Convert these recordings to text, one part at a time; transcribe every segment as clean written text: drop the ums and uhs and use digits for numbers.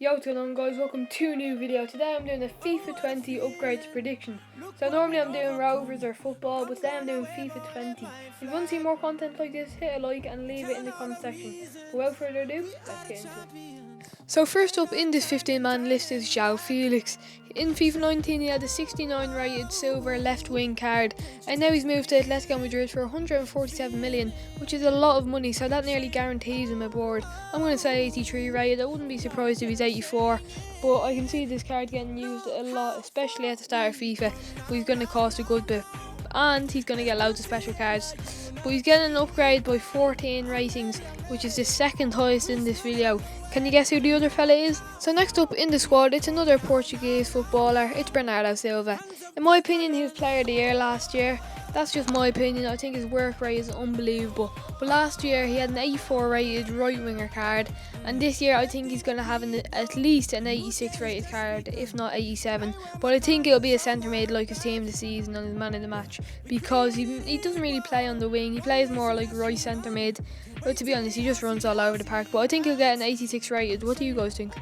Yo, what's going on, guys? Welcome to a new video. Today I'm doing a FIFA 20 upgrades prediction. So normally I'm doing Rovers or football, but today I'm doing FIFA 20. If you want to see more content like this, hit a like and leave it in the comment section. But without further ado, let's get into it. So first up in this 15-man list is Shou Felix. In FIFA 19 he had a 69 rated silver left wing card, and now he's moved to Atletico Madrid for 147 million, which is a lot of money, so that nearly guarantees him a board. I'm going to say 83 rated. I wouldn't be surprised if he's 84, but I can see this card getting used a lot, especially at the start of FIFA, but he's going to cost a good bit. And he's going to get loads of special cards, but he's getting an upgrade by 14 ratings, which is the second highest in this video. Can you guess who the other fella is? So next up in the squad, it's another Portuguese footballer. It's Bernardo Silva. In my opinion, he was player of the year last year. That's just my opinion. I think his work rate is unbelievable. But last year he had an 84 rated right winger card, and this year I think he's going to have at least an 86 rated card, if not 87. But I think it'll be a centre mid like his team this season and his man of the match, because he doesn't really play on the wing. He plays more like right centre mid. But to be honest, he just runs all over the park. But I think he'll get an 86 rated. What do you guys think?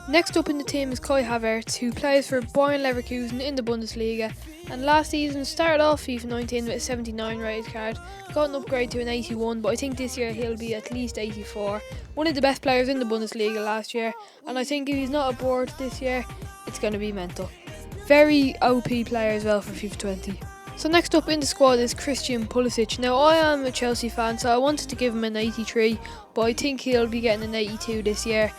Next up in the team is Havertz, who plays for Bayern Leverkusen in the Bundesliga, and last season started off FIFA 19 with a 79 rated card, got an upgrade to an 81, but I think this year he'll be at least 84. One of the best players in the Bundesliga last year, and I think if he's not aboard this year, it's going to be mental. Very OP player as well for FIFA 20. So next up in the squad is Pulisic. Now I am a Chelsea fan, so I wanted to give him an 83, but I think he'll be getting an 82 this year.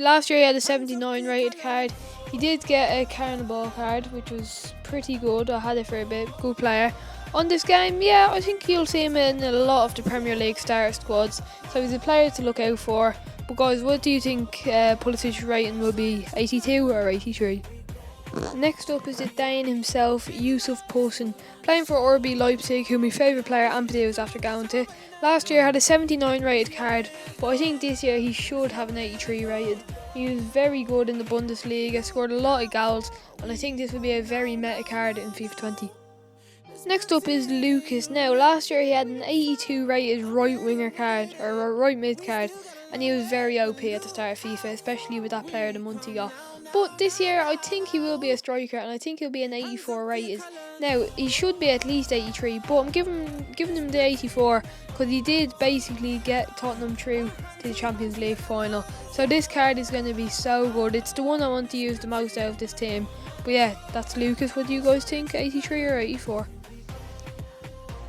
Last year he had a 79 rated card. He did get a Carnival card, which was pretty good. I had it for a bit. Good player. On this game, yeah, I think you'll see him in a lot of the Premier League starter squads, so he's a player to look out for. But guys, what do you think Pulisic's rating will be, 82 or 83? Next up is the Dane himself, Yusuf Poulsen, playing for RB Leipzig, who my favourite player Ampadu was after going to. Last year had a 79 rated card, but I think this year he should have an 83 rated. He was very good in the Bundesliga, scored a lot of goals, and I think this will be a very meta card in FIFA 20. Next up is Lucas. Now last year he had an 82 rated right winger card, or a right mid card, and he was very OP at the start of FIFA, especially with that player of the month he got. But this year I think he will be a striker, and I think he'll be an 84 rated. Now he should be at least 83, but I'm giving him the 84 because he did basically get Tottenham through to the Champions League final. So this card is going to be so good. It's the one I want to use the most out of this team. But yeah, that's Lucas. What do you guys think, 83 or 84?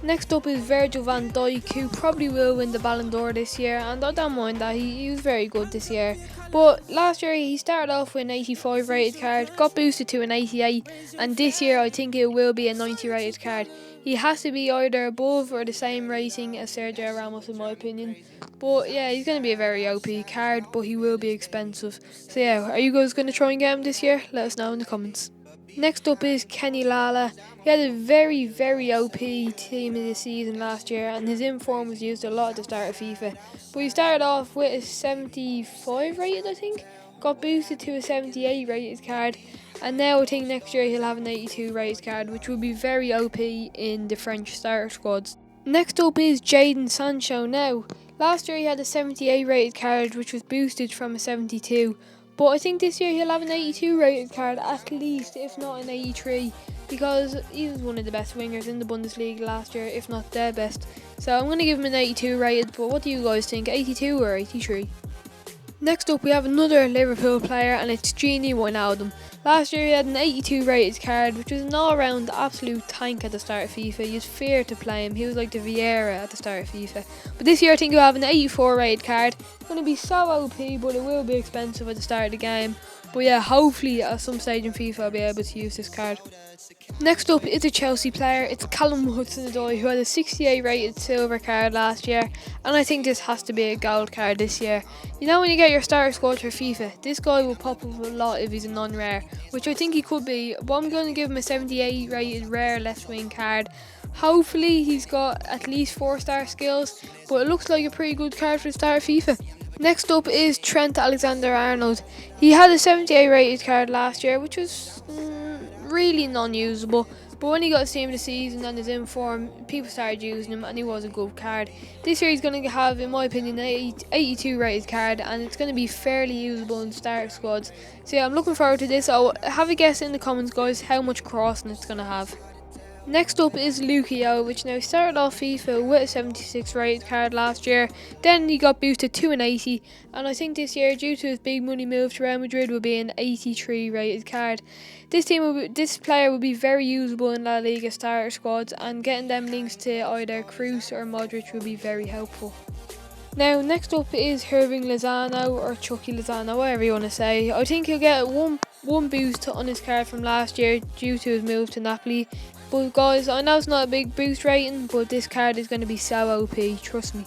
Next up is Virgil van Dijk, who probably will win the Ballon d'Or this year, and I don't mind that. He was very good this year. But last year he started off with an 85 rated card, got boosted to an 88, and this year I think it will be a 90 rated card. He has to be either above or the same rating as Sergio Ramos in my opinion. But yeah, he's going to be a very OP card, but he will be expensive. So yeah, are you guys going to try and get him this year? Let us know in the comments. Next up is Lala. He had a very, very OP team in the season last year, and his inform was used a lot at the start of FIFA. But he started off with a 75 rated, I think, got boosted to a 78 rated card, and now I think next year he'll have an 82 rated card, which will be very OP in the French starter squads. Next up is Jadon Sancho. Now, last year he had a 78 rated card, which was boosted from a 72. But I think this year he'll have an 82 rated card at least, if not an 83, because he was one of the best wingers in the Bundesliga last year, if not the best. So I'm going to give him an 82 rated, but what do you guys think, 82 or 83? Next up we have another Liverpool player, and it's Gini Wijnaldum. Last year he had an 82 rated card, which was an all-round absolute tank at the start of FIFA. You'd fear to play him. He was like the Vieira at the start of FIFA. But this year I think he'll have an 84 rated card. It's going to be so OP, but it will be expensive at the start of the game. But yeah, hopefully at some stage in FIFA I'll be able to use this card. Next up is a Chelsea player. It's Callum Hudson-Odoi, who had a 68 rated silver card last year, and I think this has to be a gold card this year. You know, when you get your starter squad for FIFA, this guy will pop up a lot if he's a non-rare, which I think he could be, but I'm going to give him a 78 rated rare left wing card. Hopefully he's got at least 4-star skills, but it looks like a pretty good card for the start of FIFA. Next up is Trent Alexander-Arnold. He had a 78 rated card last year, which was really non-usable, but when he got his team of the season and is in form, people started using him and he was a good card. This year he's going to have, in my opinion, an 82 rated card, and it's going to be fairly usable in starter squads. So yeah, I'm looking forward to this. I'll have a guess in the comments, guys, how much crossing it's going to have. Next up is Luka, which now started off FIFA with a 76 rated card last year, then he got boosted to an 80, and I think this year, due to his big money move to Real Madrid, will be an 83 rated card. This player will be very usable in La Liga starter squads, and getting them links to either Kroos or Modric will be very helpful. Now, next up is Lozano, or Chucky Lozano, whatever you want to say. I think he'll get one boost on his card from last year due to his move to Napoli. But guys, I know it's not a big boost rating, but this card is going to be so OP, trust me.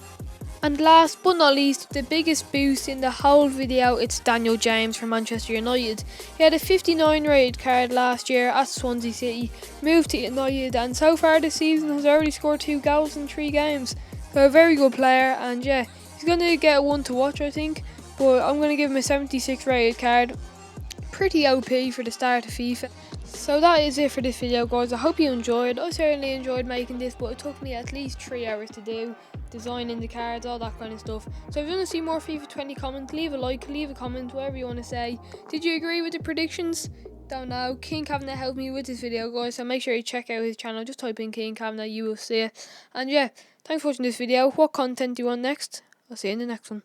And last but not least, the biggest boost in the whole video, it's Daniel James from Manchester United. He had a 59 rated card last year at Swansea City, moved to United, and so far this season has already scored 2 goals in 3 games. So a very good player, and yeah, he's going to get one to watch, I think, but I'm going to give him a 76 rated card. Pretty OP for the start of FIFA. So that is it for this video, guys. I hope you enjoyed. I certainly enjoyed making this, but it took me at least 3 hours to do, designing the cards, all that kind of stuff. So if you want to see more FIFA 20 comments, leave a like, leave a comment, whatever you want to say. Did you agree with the predictions? Don't know. King Kavanagh helped me with this video, guys, so make sure you check out his channel. Just type in King Kavanagh, you will see it. And yeah, thanks for watching this video. What content do you want next? I'll see you in the next one.